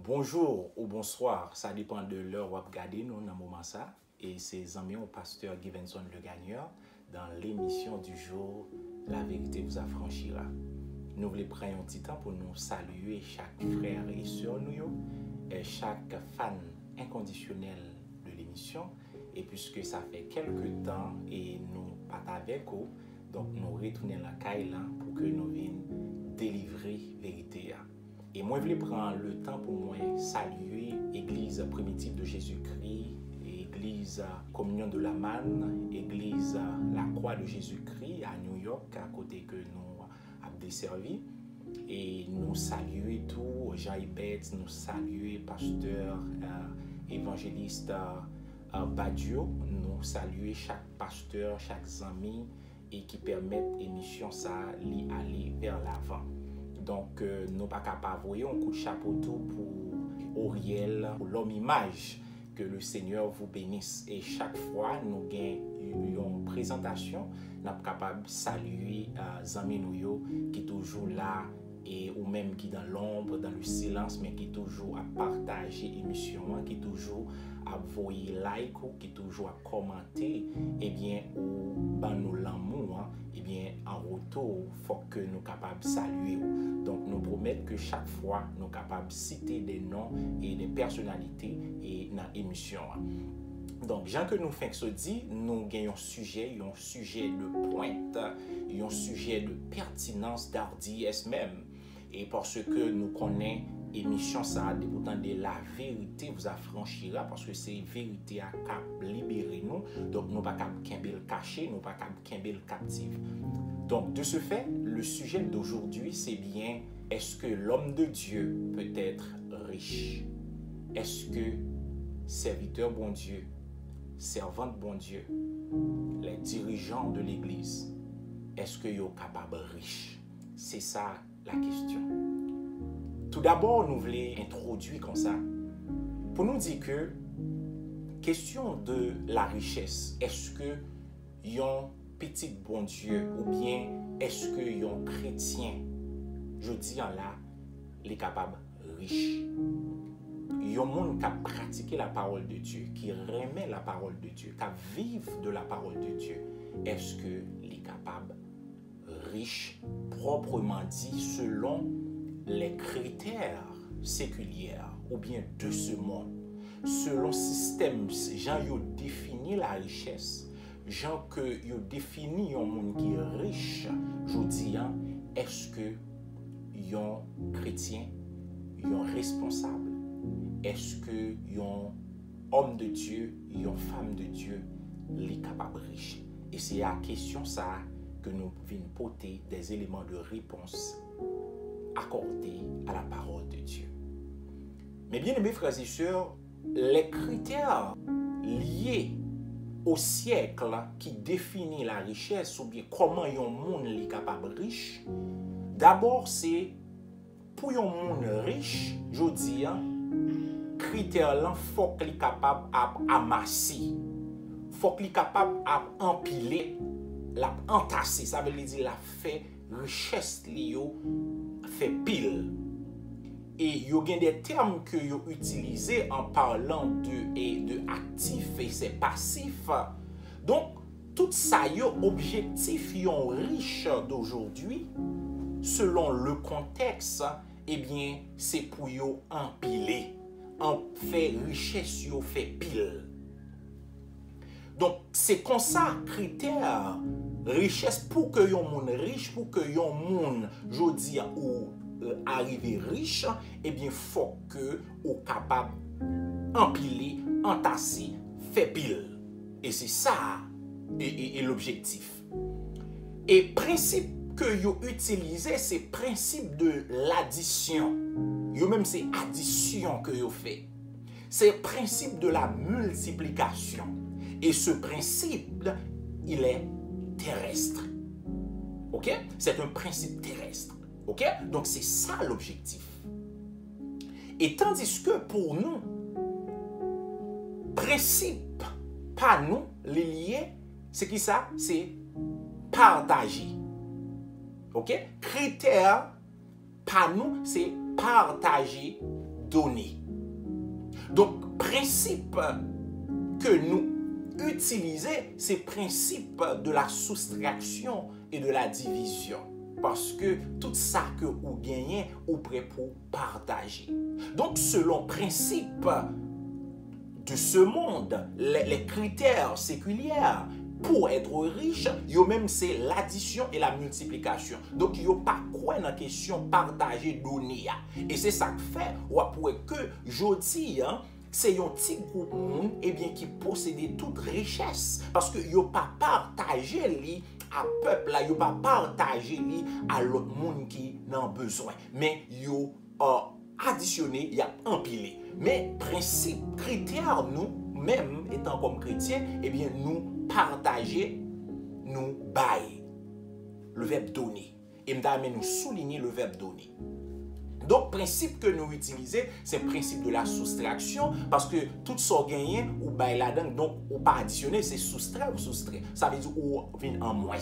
Bonjour ou bonsoir, ça dépend de l'heure où vous regardez nous dans le moment ça. Et c'est amis au pasteur Givenson Le Gagneur dans l'émission du jour La vérité vous affranchira. Nous voulons prendre un petit temps pour nous saluer chaque frère et sœur et chaque fan inconditionnel de l'émission. Et puisque ça fait quelques temps et nous pas avec vous, donc nous retournons la caille là pour que nous venions délivrer vérité. Et moi, je voulais prendre le temps pour moi saluer l'Église primitive de Jésus-Christ, l'Église Communion de la Manne, l'Église La Croix de Jésus-Christ à New York, à côté que nous avons desservi. Et nous saluer tout, Jean-Hébert, nous saluer pasteur, évangéliste Badio, nous saluer chaque pasteur, chaque ami et qui permettent l'émission ça aller vers l'avant. Donc, nous pas capables de un coup de chapeau tout pour Auriel, pour l'homme image, que le Seigneur vous bénisse. Et chaque fois, nous gagnons une présentation, nous sommes capables de saluer les amis qui sont toujours là, et, ou même qui dans l'ombre, dans le silence, mais qui sont toujours à partager l'émission, qui sont toujours à voyer like, qui sont toujours à commenter, et bien, ou nous l'amour, et bien, en retour, il faut que nous soyons capables de saluer. Donc, nous promettons que chaque fois, nous sommes capables de citer des noms et des personnalités et dans l'émission. Donc, Jean que nous faisons dit, nous gagnons un sujet de pointe, un sujet de pertinence, d'hardiesse même. Et parce que nous connaissons l'émission, ça dépendant de la vérité vous affranchira, parce que c'est vérité à cap libérer nous. Donc, nous ne pas cap kembel caché, nous pas cap kembel captif. Donc, de ce fait, le sujet d'aujourd'hui, c'est bien, est-ce que l'homme de Dieu peut être riche? Est-ce que serviteur bon Dieu, servante bon Dieu, les dirigeants de l'Église, est-ce qu'ils sont capables de riches? C'est ça la question. Tout d'abord, nous voulons introduire comme ça, pour nous dire que, question de la richesse, est-ce que yon petit bon Dieu ou bien est-ce que yon chrétien, je dis en là, les capables riches? Yon monde qui a pratiqué la parole de Dieu, qui remet la parole de Dieu, qui vive de la parole de Dieu, est-ce que les capables riches, proprement dit, selon les critères séculiers ou bien de ce monde, selon le système, gens yo défini la richesse, gens que yo défini un monde qui est riche, je dis, est-ce que yon chrétien, yon responsable, est-ce que yon homme de Dieu, yon femme de Dieu, les capables riches? Et c'est la question ça que nous venons porter des éléments de réponse accordés à la parole de Dieu. Mais bien aimés frères et sœurs, les critères liés au siècle qui définit la richesse ou bien comment un monde est capable de riche, d'abord c'est pour un monde riche, je dis, critère là, faut qu'il soit capable d'amasser, faut qu'il soit capable d'empiler, d'entasser, ça veut dire la fait richesse liyo fait pile. Et il y a des termes que vous utilisez en parlant de actifs et c'est passif. Donc, tout ça, y a objectif, yon riche d'aujourd'hui, selon le contexte, eh bien, c'est pour yon empiler. En fait richesse, yon fait pile. Donc, c'est comme ça, critère richesse, pour que yon moun riche, pour que yon moun, je dis, ou arriver riche, eh bien, faut que ou capable empiler, entasser, faire pile. Et c'est ça et l'objectif. Et principe que vous utilisez, c'est principe de l'addition. Yo même c'est addition que vous faites. C'est principe de la multiplication. Et ce principe, il est terrestre. OK? C'est un principe terrestre. OK? Donc, c'est ça l'objectif. Et tandis que pour nous, principe, pas nous, les liés, c'est qui ça? C'est partager. OK? Critère, pas nous, c'est partager donner. Donc, principe que nous utilisons, c'est le principe de la soustraction et de la division. Parce que tout ça que vous gagnez, vous prêt pour partager. Donc, selon le principe de ce monde, les critères séculiers pour être riche, même c'est l'addition et la multiplication. Donc, il n'y a pas quoi dans la question partager, donner. Et c'est ça que fait, ou après que je dis, c'est un petit groupe qui possède toute richesse. Parce que vous n'avez pas partagé à peuple, vous n'avez pas partagé à l'autre monde qui n'a besoin. Mais vous additionné, il a empilé. Mais principe, critère, nous, même étant comme chrétiens, nous partager, nous bailler. Le verbe donner. Et nous souligner le verbe donner. Donc, le principe que nous utilisons, c'est le principe de la soustraction, parce que tout ce qu'on gagne, ou bail là-dedans, donc, ou pas additionner, c'est soustraire ou soustrait. Ça veut dire ou vient en moins.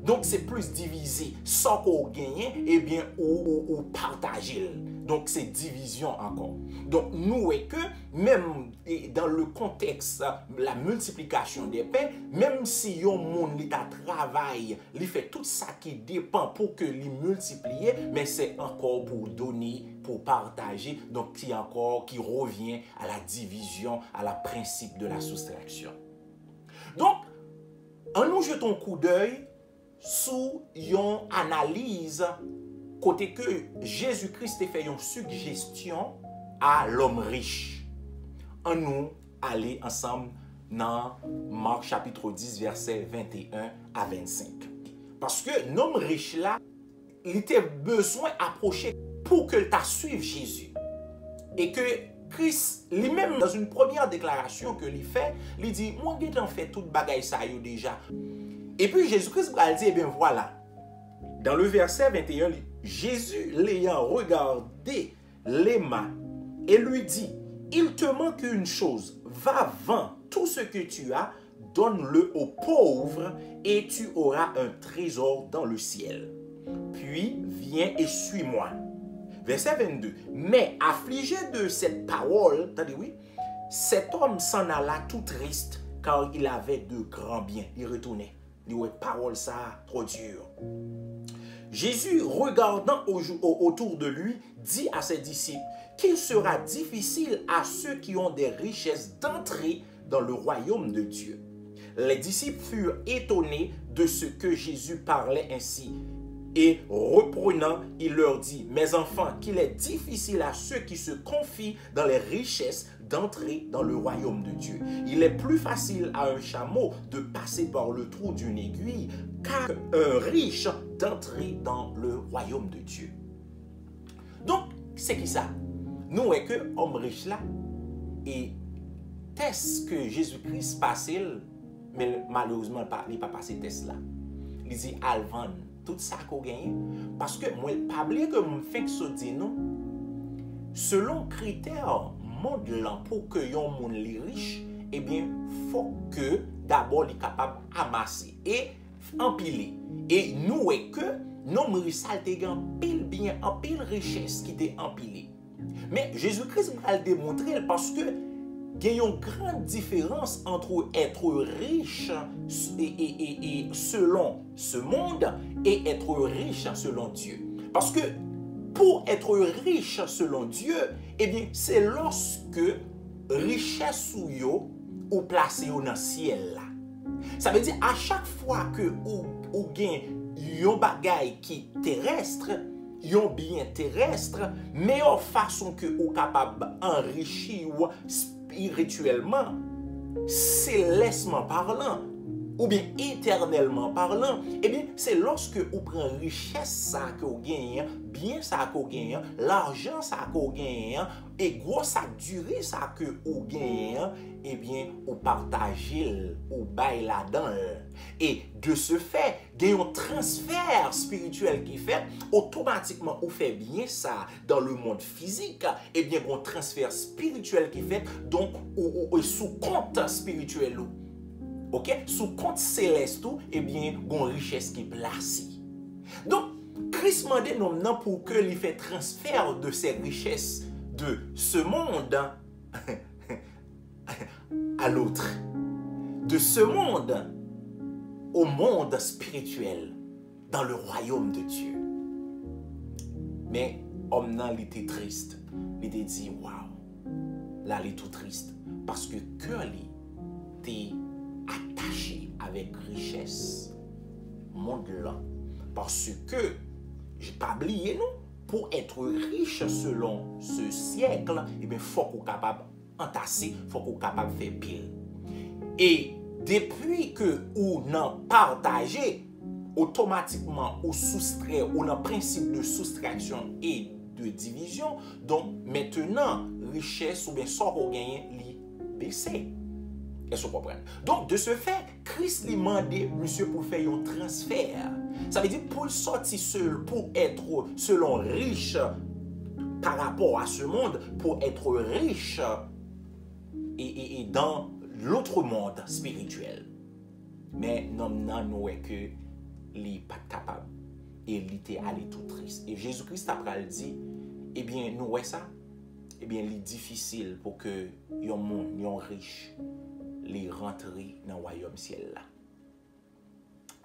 Donc, c'est plus divisé. Sans qu'on gagne, ou partager. Donc, c'est division encore. Donc, nous, et que, même dans le contexte, la multiplication des pains, même si yon moun li ta travail, li fait tout ça qui dépend pour que li multiplier, mais c'est encore pour donner, pour partager, donc qui revient à la division, à la principe de la soustraction. Donc, en nous jetons un coup d'œil sous yon analyse côté que Jésus-Christ fait une suggestion à l'homme riche. En nous aller ensemble dans Marc chapitre 10 verset 21 à 25. Parce que l'homme riche là, il était besoin d'approcher pour que tu suive Jésus. Et que Christ, lui-même dans une première déclaration que lui fait, il dit, moi j'ai fait toute bagaille ça déjà. Et puis Jésus-Christ va dire, voilà. Dans le verset 21, Jésus l'ayant regardé les mains et lui dit, il te manque une chose, va vendre tout ce que tu as, donne-le aux pauvres et tu auras un trésor dans le ciel. Puis viens et suis-moi. Verset 22, mais affligé de cette parole, cet homme s'en alla tout triste car il avait de grands biens. Il retournait. Il dit, parole ça, trop dur. Jésus, regardant autour de lui, dit à ses disciples qu'il sera difficile à ceux qui ont des richesses d'entrer dans le royaume de Dieu. Les disciples furent étonnés de ce que Jésus parlait ainsi. Et reprenant, il leur dit, mes enfants, qu'il est difficile à ceux qui se confient dans les richesses d'entrer dans le royaume de Dieu. Il est plus facile à un chameau de passer par le trou d'une aiguille qu'à un riche d'entrer dans le royaume de Dieu. Donc, c'est qui ça? Nous, est que homme riche là, et test que Jésus-Christ passait, mais malheureusement, il n'a pas passé test là. Il dit, Alvan, tout ça qu'on gagne, parce que moi, pas oublier que je fais que ce dit non, selon critères monde là pour que yon moun li riche, faut que d'abord il est capable d'amasser et empiler. Et nous est que non riche te gen pile bien en pile richesse qui t'est empilé. Mais Jésus-Christ va le démontrer parce que il y a une grande différence entre être riche et selon ce monde et être riche selon Dieu. Parce que pour être riche selon Dieu, c'est lorsque richesse ou yo ou placé dans le ciel là. Ça veut dire à chaque fois que ou gain yon bagay qui terrestre, yon bien terrestre, meilleure façon que ou capable enrichir spirituellement, célestement parlant, ou bien éternellement parlant, c'est lorsque vous prenez richesse ça que vous gagnez, bien ça que vous gagnez, l'argent ça que vous gagnez, et gros ça durée ça que vous gagnez, vous partagez, vous baillez là-dedans. Et de ce fait, il y a un transfert spirituel qui fait, automatiquement, vous faites bien ça dans le monde physique, il y a un transfert spirituel qui fait, donc, sous compte spirituel. Ok? Sous compte céleste, il y a une richesse qui est placée. Donc, Christ m'a dit non pour que il fait transfert de ces richesses de ce monde à l'autre. De ce monde au monde spirituel, dans le royaume de Dieu. Mais homme nan, il était triste. Il était dit, waouh, là, il est tout triste. Parce que cœur, il était attaché avec richesse, monde là. Parce que, j'ai pas oublié, non, pour être riche selon ce siècle, eh bien, il faut qu'on soit capable d'entasser, il faut qu'on soit capable de faire pile. Et depuis que ou n'en partagez, automatiquement ou soustrait ou dans le principe de soustraction et de division, donc maintenant richesse ou bien sort qu'on gagne li baisser. Est-ce que vous comprenez? Donc de ce fait, Christ lui demandé monsieur pour faire un transfert. Ça veut dire pour sortir seul, pour être selon riche par rapport à ce monde, pour être riche et dans l'autre monde spirituel. Mais non, nous est que il n'est pas capable. Et il était allé tout triste. Et Jésus-Christ après dit, eh bien, nous ouais ça, eh bien, il est difficile pour que yon monde, yon riche, les rentrer dans le royaume ciel là.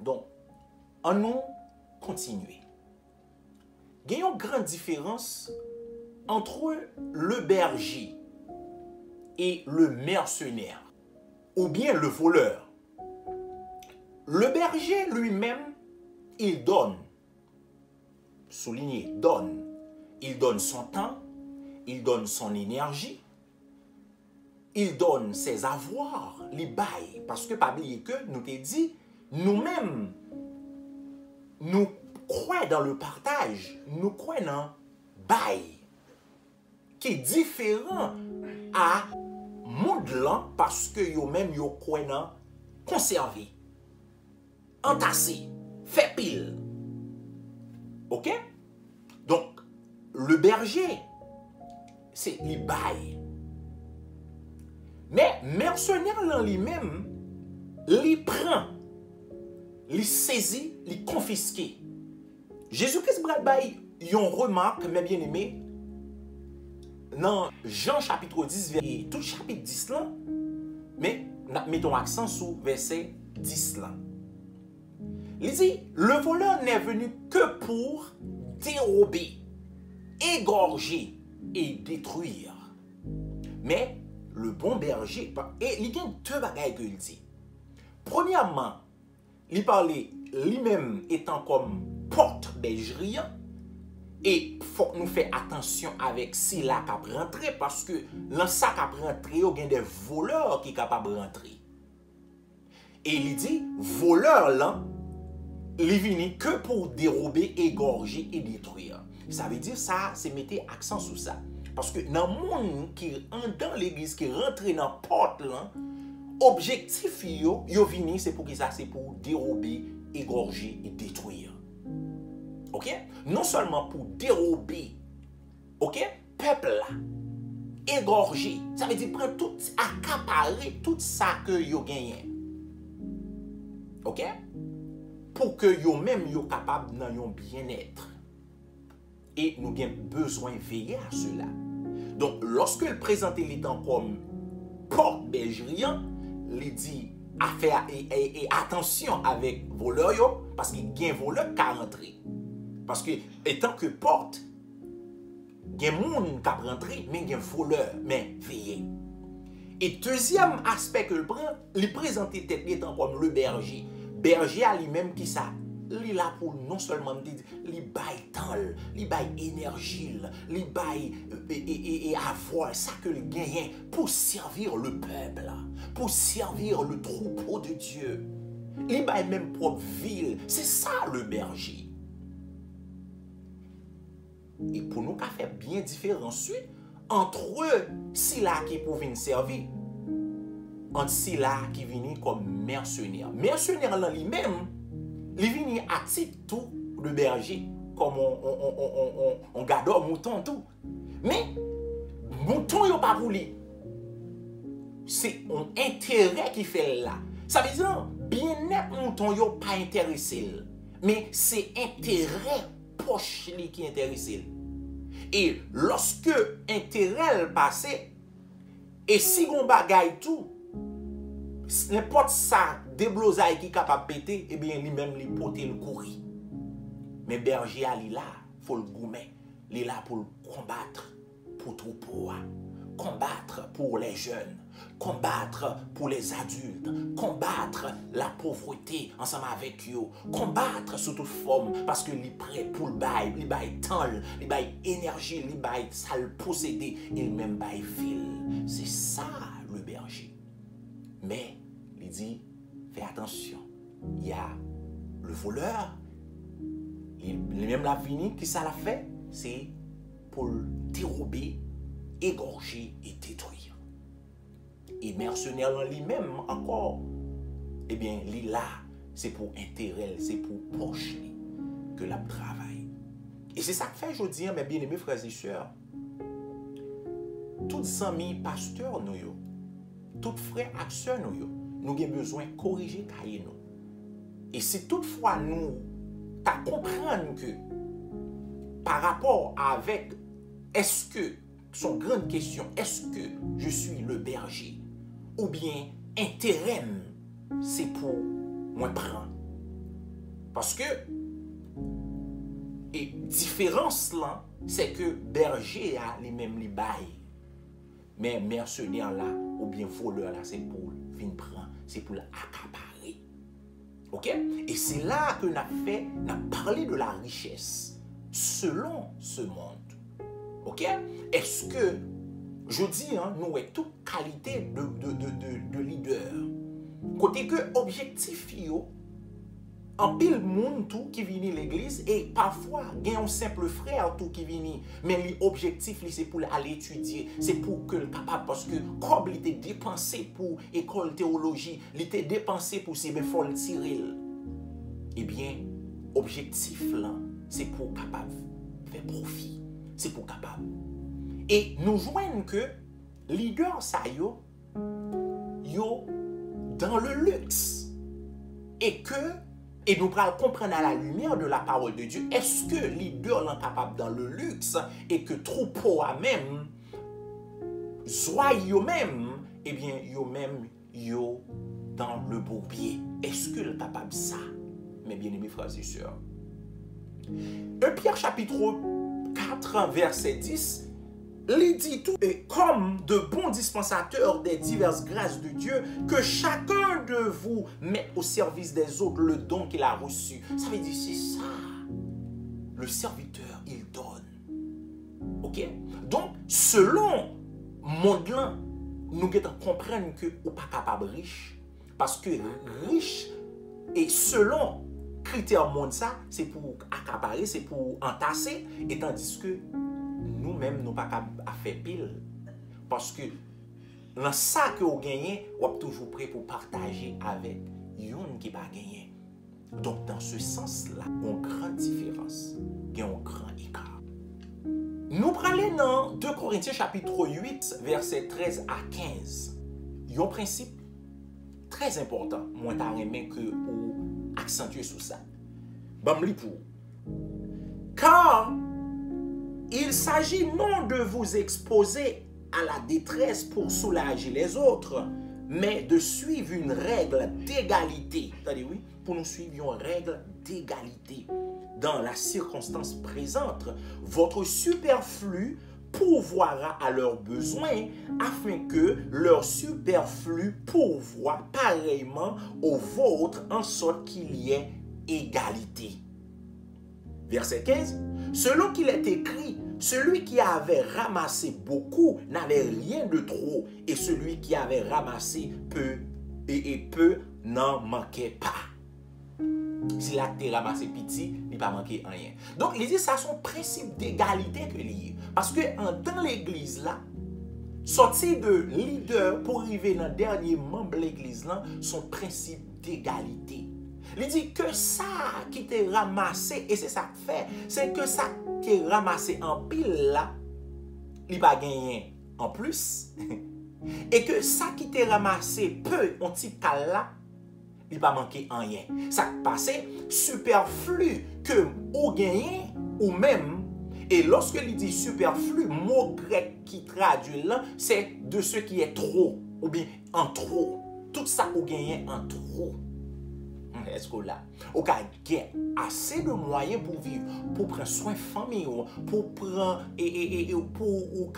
Donc, en nous continuer. Il y a une grande différence entre le berger et le mercenaire, ou bien le voleur. Le berger lui-même, il donne, souligné, donne. Il donne son temps, il donne son énergie, il donne ses avoirs, les bails. Parce que, pas oublier que nous t'ai dit, nous-mêmes, nous croyons dans le partage, nous croyons dans le bail, qui est différent à monde là, parce que nous-mêmes, nous croyons dans conserver, entasser, faire pile. Ok? Donc, le berger, c'est les bails. Mais mercenaire là lui-même, il prend, il saisit, il confisque. Jésus-Christ bail, une remarque, mes bien-aimés, dans Jean chapitre 10, et tout chapitre 10 là, mais mettons accent sur verset 10 là. Il dit, le voleur n'est venu que pour dérober, égorger et détruire. Mais le bon berger, et il y a deux bagages qu'il dit. Premièrement, il parlait lui-même étant comme porte-bergerie, et il faut que nous fassions attention avec si la cap rentrer, parce que dans ça cap rentrer, il y a des voleurs qui sont capables de rentrer. Et il dit, voleur là, il vient que pour dérober, égorger et détruire. Ça veut dire ça, c'est mettre accent sur ça. Parce que dans le monde qui est dans l'église, qui rentre dans la porte, l'objectif, c'est pour ça, c'est pour dérober, égorger et détruire. Ok? Non seulement pour dérober, ok? Peuple là, égorger, ça veut dire prendre tout, accaparer tout ça que vous gagnez. Ok? Pour que vous-même soyez capable d'un bien-être. Et nous avons besoin de veiller à cela. Donc, lorsque le présenté l'étant comme porte-bergerie, il dit affaire et attention avec voleur, parce qu'il y a un voleur qui a rentré. Parce que, étant que porte, il y a un monde qui a rentré, mais il y a un voleur. Mais veillez. Et deuxième aspect que le prend, il présente l'étant comme le berger. Berger à lui-même qui ça. Il est là pour non seulement dire, il baille temps, il baille énergie, il baille et avoir ça que le gagne pour servir le peuple, pour servir le troupeau de Dieu. Il baille même propre ville. C'est ça le berger. Et pour nous, qu'a fait bien différence entre eux, si là qui pour venir servir, entre si là qui vient comme mercenaire. Mercenaire là lui-même, il vient à titre tout de berger, comme on garde mouton tout. Mais, mouton n'est pas pour lui. C'est un intérêt qui fait là. Ça veut dire, bien-être mouton n'est pas intéressé. Mais c'est intérêt proche qui est intéressé. Et lorsque intérêt passe, et si on bagaille tout, n'importe ça, déblosaille qui est capable de péter, eh bien, lui-même, il peut le courir. Mais berger, il est là, il faut le gommer. Il est là pour le combattre pour le troupeau, combattre pour les jeunes, combattre pour les adultes, combattre la pauvreté ensemble avec eux, combattre sous toute forme parce que il est prêt pour le bail, il bail temps, il bail énergie, il bail ça le posséder, il même bail fil. C'est ça le berger. Mais il dit, fais attention, il y a le voleur, il même la vini, qui ça l'a fait, c'est pour le dérober, égorger et détruire. Et mercenaire en lui-même encore, eh bien, il là, c'est pour intérêt, c'est pour poche que la travaille. Et c'est ça que fait, je dis, mes bien-aimés frères et sœurs, tous amis pasteurs, nous, tous frères et sœurs, nous avons besoin de corriger cahier nous. Et si toutefois nous comprendre que par rapport avec est-ce que, son grande question, est-ce que je suis le berger ou bien intérim, c'est pour moi prendre. Parce que et différence là, c'est que berger a les mêmes les bails. Mais mercenaire là, ou bien voleur là, c'est pour venir prendre, c'est pour l'accaparer. Ok? Et c'est là que nous avons parlé de la richesse selon ce monde. Ok? Est-ce que, je dis, hein, nous avons toute qualité de leader. Côté que objectif, en pile monde tout qui vient à l'église et parfois il y a un simple frère tout qui vient mais l'objectif c'est pour aller étudier, c'est pour que le capable parce que comme il était dépensé pour école théologie, il était dépensé pour ces faut le tirer. Eh bien objectif là c'est pour capable faire profit, c'est pour capable. Et nous joignons que leader ça yo dans le luxe et nous allons comprendre à la lumière de la parole de Dieu, est-ce que leader est capable dans le luxe et que troupeau a même, soit yo même, eh bien yo même yo dans le bourbier. Est-ce que est capable de ça, mes bien-aimés frères et sœurs? 1 Pierre chapitre 4 verset 10, il dit tout, et comme de bons dispensateurs des diverses grâces de Dieu, que chacun de vous mette au service des autres le don qu'il a reçu. Ça veut dire, c'est ça. Le serviteur, il donne. Ok? Donc, selon monde-là, nous devons comprendre que nous ne sommes pas capables de riche. Parce que riche, et selon critères monde ça, c'est pour accaparer, c'est pour entasser, et tandis que nous-mêmes, nous ne sommes pas capables de faire pile. Parce que dans ça que vous gagnez, vous êtes toujours prêt pour partager avec une qui n'a pas gagné. Donc, dans ce sens-là, il y a une grande différence, il y a un grand écart. Nous prenons dans 2 Corinthiens chapitre 8, versets 13 à 15. Il y a un principe très important, moi, je aimé que pour accentuer sur ça. Car il s'agit non de vous exposer à la détresse pour soulager les autres, mais de suivre une règle d'égalité. C'est-à-dire, oui, pour nous suivre une règle d'égalité. Dans la circonstance présente, votre superflu pourvoira à leurs besoins afin que leur superflu pourvoie pareillement au vôtre en sorte qu'il y ait égalité. Verset 15. Selon qu'il est écrit, celui qui avait ramassé beaucoup n'avait rien de trop, et celui qui avait ramassé peu n'en manquait pas. Si là tu ramassé petit, il pas manqué rien. Donc il dit ça son principe d'égalité que lié. Parce que dans l'église là, sortir de leader pour arriver dans le dernier membre de l'église là, son principe d'égalité. Il dit que ça qui t'est ramassé, et c'est ça que fait, c'est que ça qui est ramassé en pile là, il va gagner en plus. Et que ça qui t'est ramassé peu, en petit cas là, il va manquer en rien. Ça passe superflu que ou gagné ou même, Et lorsque il dit superflu, mot grec qui traduit là, c'est de ce qui est trop, ou bien en trop. Tout ça ou gagner en trop. Est-ce que là, vous avez assez de moyens pour vivre, pour prendre soin de famille, pour prendre pour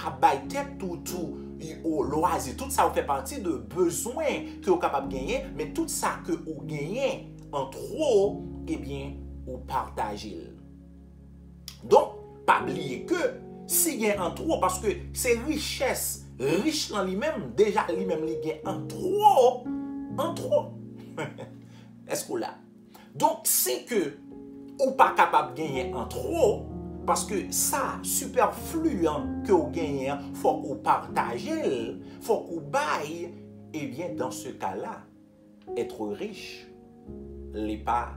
tête tout au loisir. Tout ça fait partie de besoins que vous êtes capable de gagner, mais tout ça que vous gagnez en trop, eh bien, vous partagez. Donc, pas oublier que si il y a en trop, parce que ces richesses, riches dans lui-même, déjà lui-même, il y a en trop. Est-ce que là? Donc, c'est que ou pas capable de gagner en trop, parce que ça, superflu que vous gagnez, il faut que vous partagez, il faut que vous baillez. Eh bien, dans ce cas-là, être riche n'est pas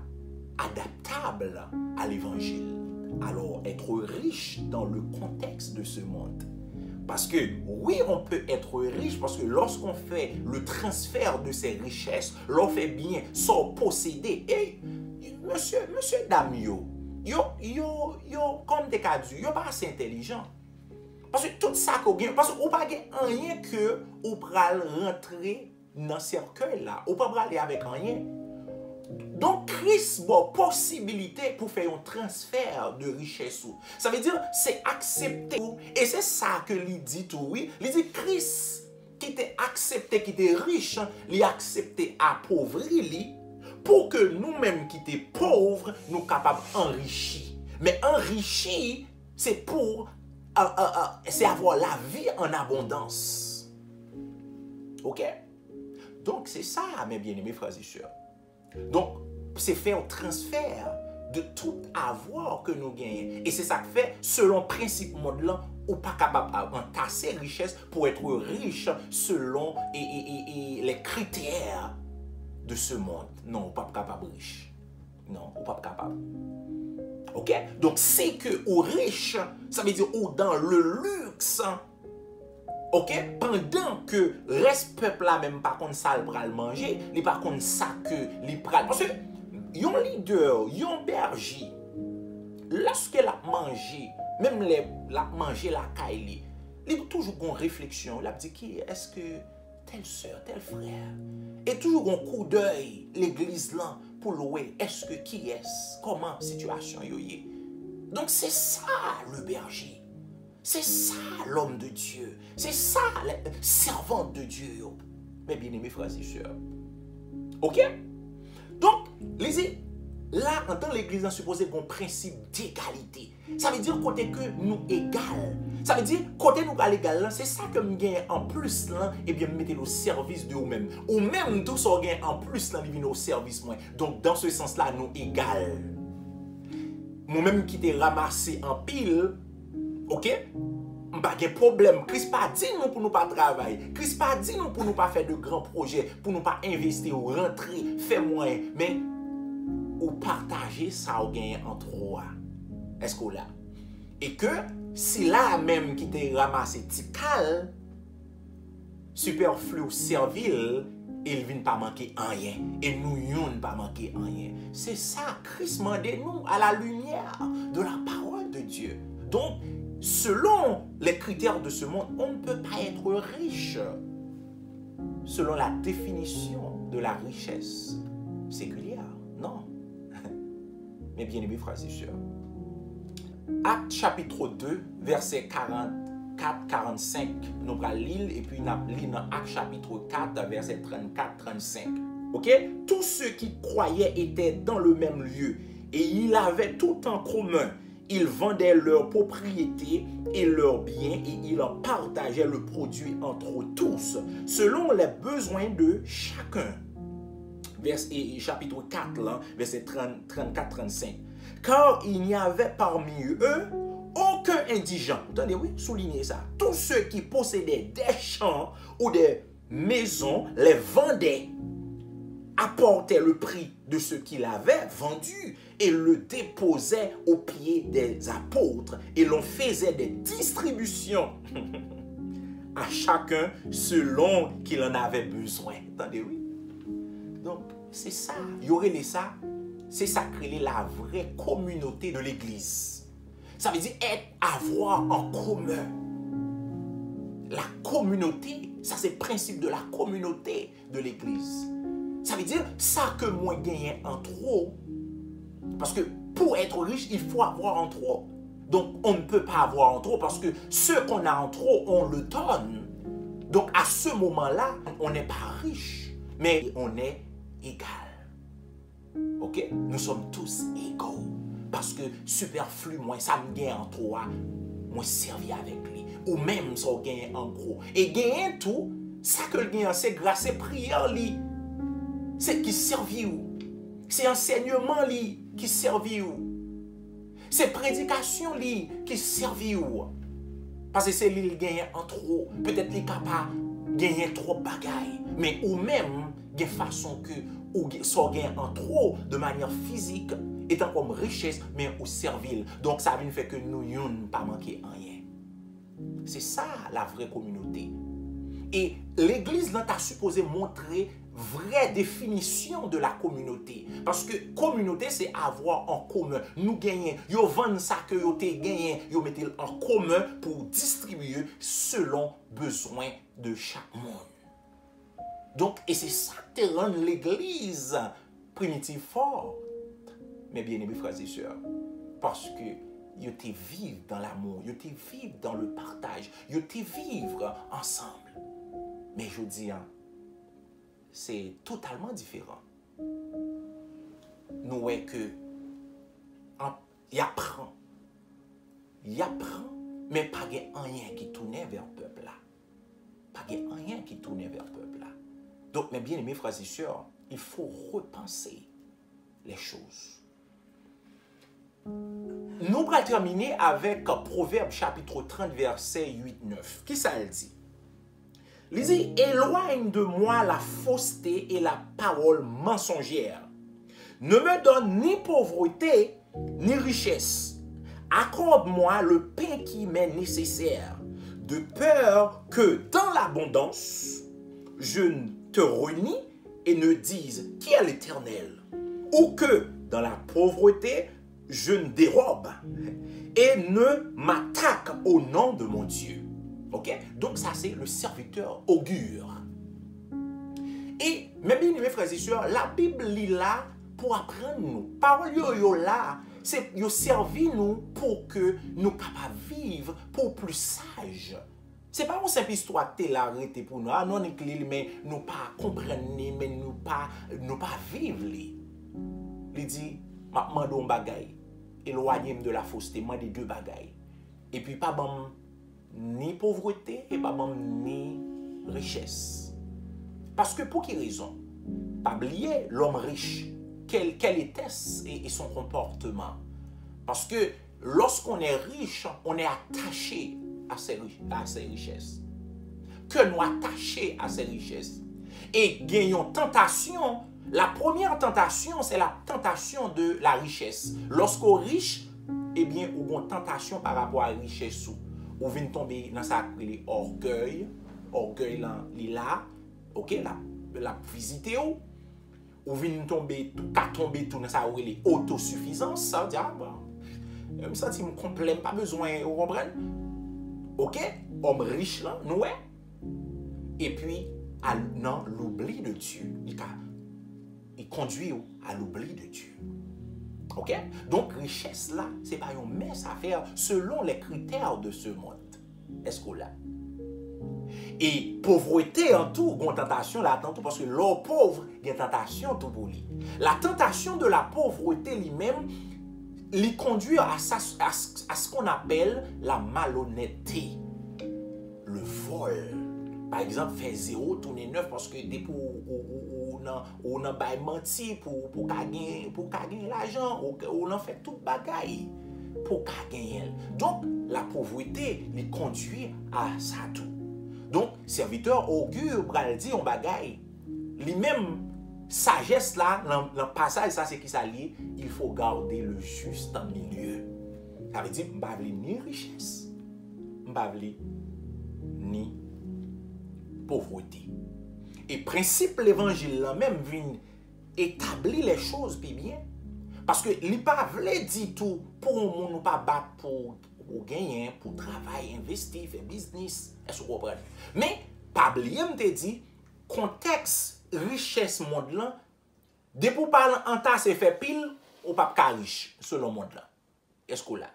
adaptable à l'évangile. Alors, être riche dans le contexte de ce monde. Parce que, oui, on peut être riche parce que lorsqu'on fait le transfert de ces richesses, l'on fait bien sans posséder. Et, monsieur, dame, comme des cas du, pas assez intelligent. Parce que tout ça qu'on gagne, parce qu'on n'a pas rien que on pral rentrer dans ce cercueil là. On ne peut pas aller avec rien. Donc, Christ a possibilité pour faire un transfert de richesse. Ça veut dire, c'est accepter. Et c'est ça que lui dit tout, oui. Il dit, Christ, qui était accepté, qui était riche, il a accepté appauvri, pour que nous-mêmes qui étions pauvres, nous soyons capables d'enrichir. Mais enrichir, c'est pour c'est avoir la vie en abondance. Ok? Donc, c'est ça, mes bien-aimés frères et sœurs. Donc, c'est faire un transfert de tout avoir que nous gagnons. Et c'est ça que fait, selon le principe monde-là, ou pas capable d'entasser richesse pour être riche selon les critères de ce monde. Non, ou pas capable de riche. Non, ou pas capable. Ok? Donc, c'est que ou riche, ça veut dire ou dans le luxe. Ok, pendant que reste peuple là même pas contre ça le manger, il pas contre ça que il pral parce que yon leader, yon berger lorsque l'a mangé, même l'a mangé la caille, il toujours une réflexion, l'a dit qui est-ce que telle sœur, tel frère et toujours un coup d'œil l'église là pour louer est-ce que qui est-ce, comment situation yo yé. Donc c'est ça le berger. C'est ça l'homme de Dieu. C'est ça la servante de Dieu. Mes bien-aimés frères et sœurs. Ok? Donc, là, en tant que l'église, on suppose un principe d'égalité. Ça veut dire côté que nous égal. Ça veut dire côté nous égal, c'est ça que nous gagnons en plus là, et bien mettez au service de vous-même. Ou même tout ça gagne en plus là, nous au service moi. Donc dans ce sens-là, nous égal. Moi-même qui t'ai ramassé en pile. Ok? Pas de problème. Christ pas dit nous pour nous pas travailler. Christ pas dit nous pour nous pas faire de grands projets, pour nous pas investir ou rentrer, faire moyen, mais ou partager ça ou gagner en trois. Est-ce qu'on l'a? Et que si là même qui t'est ramassé tical, superflu ou servile, il ne vient pas manquer rien. Et nous ne pas manquer rien. C'est ça, Christ m'a dit nous à la lumière de la parole de Dieu. Donc, selon les critères de ce monde, on ne peut pas être riche. Selon la définition de la richesse séculière. Non. Mes bien-aimés frères et sœurs. Acte chapitre 2, verset 44-45. Nous allons lire et puis nous allons lire dans Acte chapitre 4, verset 34-35. Ok? Tous ceux qui croyaient étaient dans le même lieu et ils avaient tout en commun. Ils vendaient leurs propriétés et leurs biens et ils en partageaient le produit entre tous, selon les besoins de chacun. Chapitre 4, là, verset 34-35. Car il n'y avait parmi eux aucun indigent. Attendez, oui, soulignez ça. Tous ceux qui possédaient des champs ou des maisons les vendaient, apportaient le prix de ce qu'il avait vendu et le déposait aux pieds des apôtres et l'on faisait des distributions à chacun selon qu'il en avait besoin. Attendez, oui. Donc, c'est ça. Il y aurait ça. C'est ça créer la vraie communauté de l'Église. Ça veut dire avoir en commun. La communauté, ça c'est le principe de la communauté de l'Église. Ça veut dire ça que moi gagne en trop. Parce que pour être riche, il faut avoir en trop. Donc on ne peut pas avoir en trop parce que ce qu'on a en trop, on le donne. Donc à ce moment-là, on n'est pas riche, mais on est égal. Ok? Nous sommes tous égaux. Parce que superflu, moi, ça me gagne en trop, moi servi avec lui. Ou même ça gagne en gros. Et gagner tout, ça que le gagne, c'est grâce à prière, li. C'est qui servi ou. C'est enseignement li qui servi ou. C'est prédication li qui servi ou. Parce que c'est lui qui gagne en trop. Peut-être qu'il est capable de gagner trop de bagailles. Mais ou même, il y a une façon que ou ça gagne en trop de manière physique, étant comme richesse, mais au servile. Donc ça veut faire que nous n'avons pas manqué rien. C'est ça la vraie communauté. Et l'Église n'a pas supposé montrer vraie définition de la communauté. Parce que communauté, c'est avoir en commun. Nous gagnons, nous vendons ça que nous gagnons, nous mettons en commun pour distribuer selon besoin de chaque monde. Donc, et c'est ça qui rend l'Église primitive forte. Mais bien aimés frères et sœurs, parce que vous te vivre dans l'amour, vous te vivre dans le partage, vous te vivre ensemble. Mais je dis, c'est totalement différent. Nous voyons que il apprend, mais pas rien qui tourne vers le peuple là. Pas rien qui tourne vers le peuple là. Donc, mes bien-aimés frères et sœurs, il faut repenser les choses. Nous allons terminer avec Proverbe chapitre 30, verset 8-9. Qui ça dit? Il dit, éloigne de moi la fausseté et la parole mensongère. Ne me donne ni pauvreté, ni richesse. Accorde-moi le pain qui m'est nécessaire, de peur que dans l'abondance, je ne te renie et ne dise qui est l'Éternel, ou que dans la pauvreté, je ne dérobe et ne m'attaque au nom de mon Dieu. Ok? Donc ça c'est le serviteur augure. Et mes bien-aimés frères et sœurs, la Bible est là pour apprendre nous. Parole yo là, c'est yo servi nous pour que nous capables vivre pour plus sage. C'est pas une simple histoire qui est là arrêtée pour nous. Ah non, mais nous pas comprendre, mais nous pas vivre. Il dit, m'a demandé un bagay, éloignez-moi de la fausseté, moi des deux bagailles. Et puis pas bon ni pauvreté et pas bon ni richesse. Parce que pour quelle raison? Pas oublier l'homme riche. Quel était-ce et son comportement? Parce que lorsqu'on est riche, on est attaché à ses richesses. Que nous attachons à ces richesses. Et gagnons tentation. La première tentation, c'est la tentation de la richesse. Lorsqu'on est riche, eh bien, on a une tentation par rapport à la richesse. On vient tomber dans ça orgueil. Orgueil là, ok, la visiter ou. On vient tomber tout dans ça autosuffisance. Ça veut dire, je me sens complet, pas besoin, vous comprenez? Ok, homme riche là, nous ouais. Et puis, non, l'oubli de Dieu. Il conduit à l'oubli de Dieu. Ok? Donc, richesse là, c'est pas une mince affaire selon les critères de ce monde. Est-ce qu'on l'a? Et pauvreté en tout, il y a une tentation là, parce que l'homme pauvre, il y a une tentation tout pour lui. La tentation de la pauvreté lui-même, lui conduit à ce qu'on appelle la malhonnêteté, le vol. Par exemple, faire 0, tourner 9 parce que dès on a menti pour gagner l'argent, on a fait toute bagaille pour gagner. Donc, la pauvreté lui conduit à ça tout. Donc, serviteur augure, bral dit on bagaille. Lui-même, sagesse là, dans le passage, ça c'est qui ça lié, il faut garder le juste milieu. Ça veut dire, je ne veux ni richesse, je ne veux ni pauvreté. Et principe l'évangile là même vient établir les choses puis bien. Parce que li pas vle dit tout pour moun ou pas battre pour gagner, pour travailler, investir, faire business. Est-ce que vous comprenez? Mais, pas oublier, me te dit, contexte richesse monde là, de pour parler en tas c'est fait pile, ou pas ka riche, selon monde là. Est-ce que là?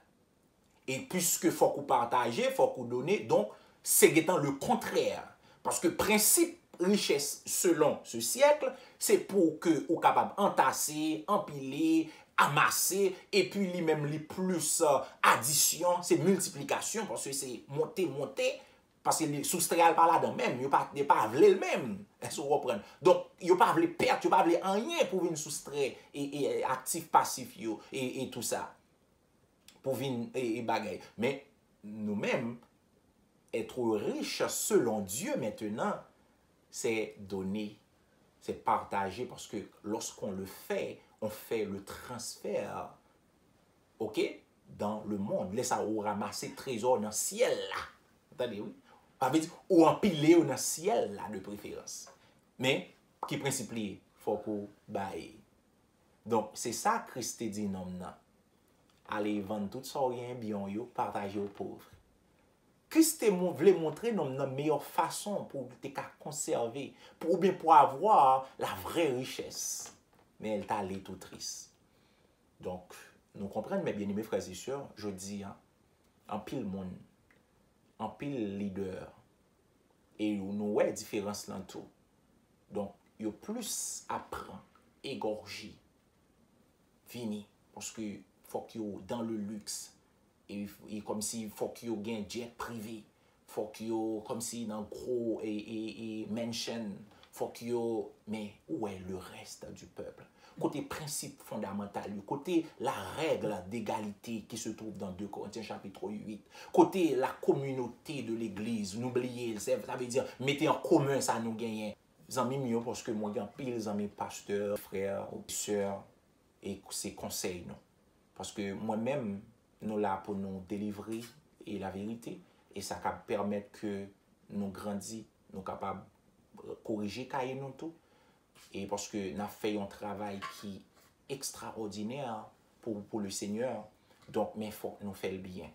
Et puisque faut qu'on partage, faut qu'on donne, donc c'est le contraire. Parce que principe richesse selon ce siècle, c'est pour que vous capable entasser, empiler, amasser, et puis lui-même les plus addition, c'est multiplication, parce que c'est monter, parce que les soustraits par là-dedans même, ils ne pas le même. Est-ce que vous comprenez? Donc, ils ne pas perdre, ils ne pas rien pour venir soustraire et actif, passif, et tout ça. Pour venir et bagaille. Mais nous-mêmes, être riches selon Dieu maintenant, c'est donner, c'est partager, parce que lorsqu'on le fait, on fait le transfert, ok, dans le monde. Laissez ou ramasser trésor dans le ciel là. Attendez, oui. Ça veut dire, ou empiler dans le ciel là, de préférence. Mais, qui principe, il faut qu'on baille. Donc, c'est ça Christ dit non, non. Allez vendre tout ça rien bien yo, partager aux pauvres. Christ voulait montrer la meilleure façon pour te conserver, pour bien pour avoir la vraie richesse. Mais elle t'a allé tout triste. Donc, nous comprenons, mes bien-aimés frères et sœurs, je dis, hein, en pile monde, en pile leader, et nous ouais différence dans tout. Donc, il y a plus apprend, égorger, fini, parce que faut qu'il y ait dans le luxe, et comme si faut qu'il y ait un jet privé, faut qu'il y ait comme si dans gros et mansion, faut qu'il y ait, mais où est le reste du peuple? Côté principe fondamental, côté la règle d'égalité qui se trouve dans 2 Corinthiens chapitre 8, côté la communauté de l'église, n'oubliez, ça veut dire, mettez en commun ça nous gagne. Zami mieux parce que moi, j'ai pile zami pasteurs, frères, sœurs, et c'est conseils, non. Parce que moi-même, nous là pour nous délivrer et la vérité, et ça va permettre que nous grandissions, nous capables de corriger nous tout. Et parce que nous avons fait un travail qui est extraordinaire pour le Seigneur. Donc, mais il faut nous faire le bien.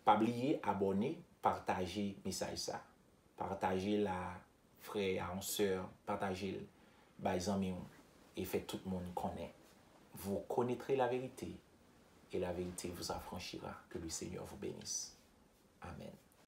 Pas oublier, abonner, partager le message ça. Partager la frère, en sœur, partager les amis et faire tout le monde connaître. Vous connaîtrez la vérité et la vérité vous affranchira. Que le Seigneur vous bénisse. Amen.